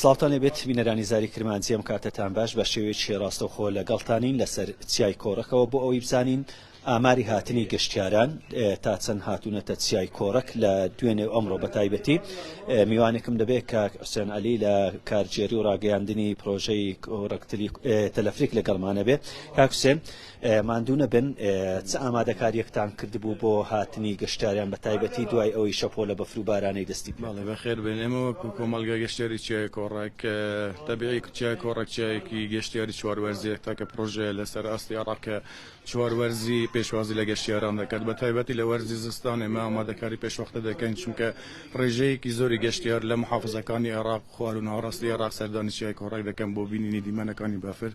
سڵاتان لێبێت بینەرانی زاری کرمانجی ئەم کاتتان باش بە شێوەیەکی ڕاستەوخۆ لەگەڵتانین لەسەر چیای کۆڕەکەەوە بۆ ئەوەی بزانین ئاماری هاتنی گەشتیاران تا چەند هاتوونەتە چیای کۆڕک لە دوێنێ ئەمڕۆ بە تایبەتی میوانێکم دەبێت کاک حوسێن عەلی لە کارگێری و ڕاگەیاندنی پرۆژەی کۆڕەکتلی تەلەفریک لەگەڵمانە بێ. کاک حوسێن ماندوو نەبن چ ئامادەکاریەکتان کردبوو بۆ هاتنی گەشتیاریان بە تایبەتی دوای ئەوەی شەپۆ لە بەفر و بارانەی دەستی بەڵێ بەخێر بێن ئێمە وەکو کۆمەڵگە گەشتیاری چیای کۆڕک تەبیعی چیای کۆڕک چیایەکی گەشتیاری چواروەرزیەک تاکە پرۆژەیە لەسەر ئاستی عێراق چواروەرزی پێشوازی لە گەشتیاران دەکات بە تایبەتی لە وەرزی زستان ئێمە ئامادەکاری پێشوەختە دەکەین چونکە ڕێژەیەکی زۆری گەشتیار لە محافزەکانی عێراق خوار و ناوەڕاستی عێراق سەردانی چیای کۆڕک دەکەن بۆ بینینی دیمەنەکانی بەفر.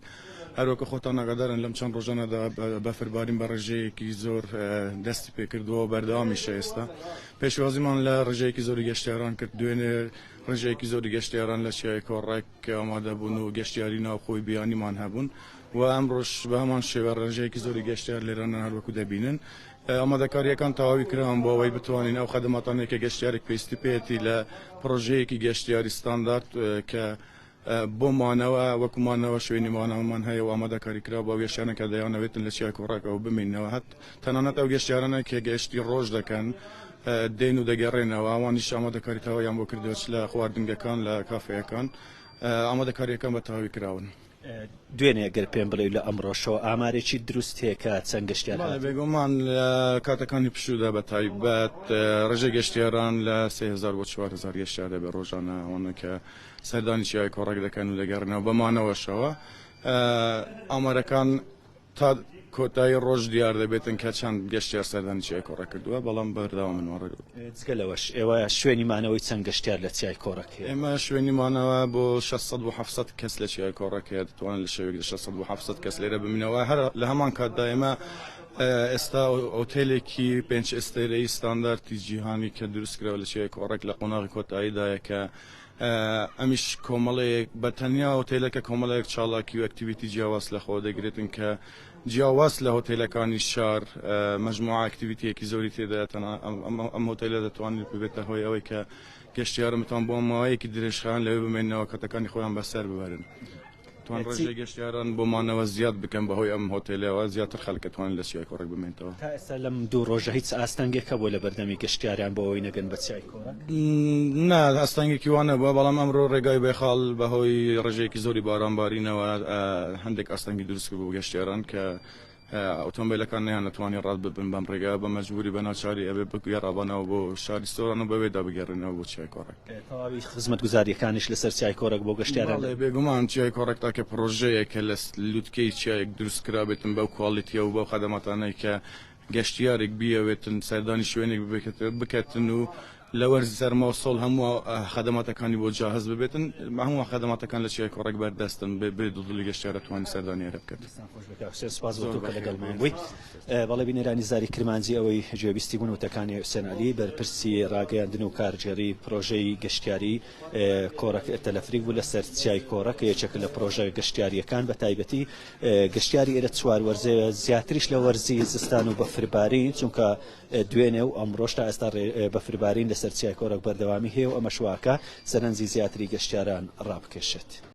هەروەکو خۆتان ئاگادارن لەم چەند ڕۆژانەدا بەفربارین بە ڕێژەیەکی زۆر دەستی پێکردووە بەردەوامیشە ئێستا پێشوازیمان لە ڕێژەیەکی زۆری گەشتیاران کرد دوێنێ ڕێژەیەکی زۆری گەشتیاران لە چیای کۆڕک ئامادە بوون و گەشتیاری ناوخۆی بیانیمان هەبوون و ئەمڕۆژ بە هەمان شێوە ڕێژەیەکی زۆری گەشتیار لێرانە هەروەکو دەبینن. ئامادەکاریەکان تەواوی کراون بۆ ئەوەی بتوانین ئەو خەدماتانێکە گەشتیارێک پێویستی پێێتی لە پرۆژەیەکی گەشتیاری ستاندارد کە بۆمانەوە وەکومانەوە شوێنی مانەوەمان هەیە و ئامادەکاری کرا بۆ گەشتیارانێکە دەیانەوێتن لە چیای کۆڕەکەەوە بمینەوە هەت تەنانەت ئەو گەشتیارانە کە گەشتی ڕۆژ دەکەن دێن و دەگەڕێنەوە ئەوانیش ئامادەکاری تەواویان بۆ کردوێت لە خواردنگەکان لە کافەیەکان ئامادەکاریەکان بە تەواوی کراون. دوێنێ گەر پێم بڵێ لە ئەمڕۆشەوە ئامارێکی دروست هەیە کە چەند گەشتیار بێگومان لە کاتەکانی پشودا بە تایبەت ڕێژەی گەشتیاران لە 3000 بۆ 4000 گەشتیار دەبێ ڕۆژانە ئەوانە کە سەردانی چیای کۆڕک دەکەن و دەگەڕنەوە بەمانەوەشەوە ئامارەکان تا کۆتایی ڕۆژ دیار دەبێتن کە چەند گەشتیار سەردانی چیای کۆڕک کردووە بەڵام بەردەوام منوەڕ جگە لەوەش ئێوە شوێنی مانەوەی چەند گەشتیار لە چیای کۆڕک ئێمە شوێنی مانەوە بۆ 600 بۆ 700 کەس لە چیای کۆڕک دەتوانن لە شەوێک 600 بۆ 700 کەس لێرە بمینەوە هەر لە هەمان کاتدا ئێمە ئێستا ئۆتێلێکی 5 ئێستێرەی ستانداردی جیهانی کە دروستکراوە لە چیای کۆڕک لە قۆناغی کۆتاییدایە کە ئەمیش کۆمەڵەیەک بە تەنیا ئۆتێلەکە کۆمەڵەیەک چاڵاکی و ئەکتیڤیتی جیاواز لە خۆ دەگرێتن کە جیاواز لە هۆتێلەکانی شار مەجموعە ئەکتیڤیتیەکی زۆری تێدایەت ئەم هۆتێلە دەتوانێت ببێتە هۆی ئەوەی کە گەشتیارمتان بۆ ماوەیەکی درێژخان لەوێ بمێنەوە کەتەکانی خۆیان بەسەر ببەرن توان ڕێژەی گەشتیاران بۆمانەوە زیاد بکەن بەهۆی ئەم هۆتێلەوە زیاتر خەڵک توانن لە چیای کۆڕک بمێنەوە. تا ئێستا لەم دوو ڕۆژە هیچ ئاستەنگێکە بۆ لە بەردەمی گەشتیاریان بۆ ئەوەی نەگەن بە چیای کۆڕک؟ نا ئاستەنگێکی وانە بووە بەڵام ئەمڕۆ ڕێگای بێخاڵ بەهۆی ڕێژەیەکی زۆری بارانبارینەوە هەندێک ئاستەنگی دروست بوو گەشتیاران کە ئۆتۆمبیلەکان نەیان نەتوانین ڕات ببن بەم ڕێگا بە مەجبوری بە ناچاری ئەبێ بگەڕابانەوە بۆ شاری سۆران و بەوێدا بگەڕێنەوە بۆ چیای کۆڕک. تەواوی خزمەتگوزاریەکانیش لەسەر چیای کۆڕک بۆ گەشتیاران بێگومان چیای کۆڕک تاکە پرۆژەیەکە لە لوتکەی چیایەک دروستکرا بێتن بەو کواڵیتیە و بەو خەدەماتانەی کە گەشتیارێک بیەوێتن سەردانی شوێنێک بکەتن و لە وەرزی سەرمەوەسڵ هەموو خەدەماتەکانی بۆ جاهز ببێتن هەموو خەدەماتەکان لە چیای کۆڕک بەردەستن بێ دڵی گەشتیارە توانی سەردانی هێرە بکات. سپاس بۆ تۆ کە لەگەڵمان بوویت. بەڵێ بینەرانی زاری کرمانجی ئەوەی گوێبیستی بوون وتەکانی حوسێن عەلی بەرپرسی ڕاگەیاندن و کارگێڕی پرۆژەی گەشتیاری کۆڕک تەلەفریک بوو لەسەر چیای کۆڕک یەکێک لە پرۆژە گەشتیاریەکان بە تایبەتی گەشتیاری ئێرە چوار وەرزێ زیاتریش لە وەرزی زستان و بەفربارین چونکە دوێنێ و ئەمڕۆژ تا ئێستا بەفربارین لەسەر چیای کۆڕک بەردەوامی هەیە و ئەمە شواکە سەرنجی زیاتری گەشتیاران ڕابکێشێت.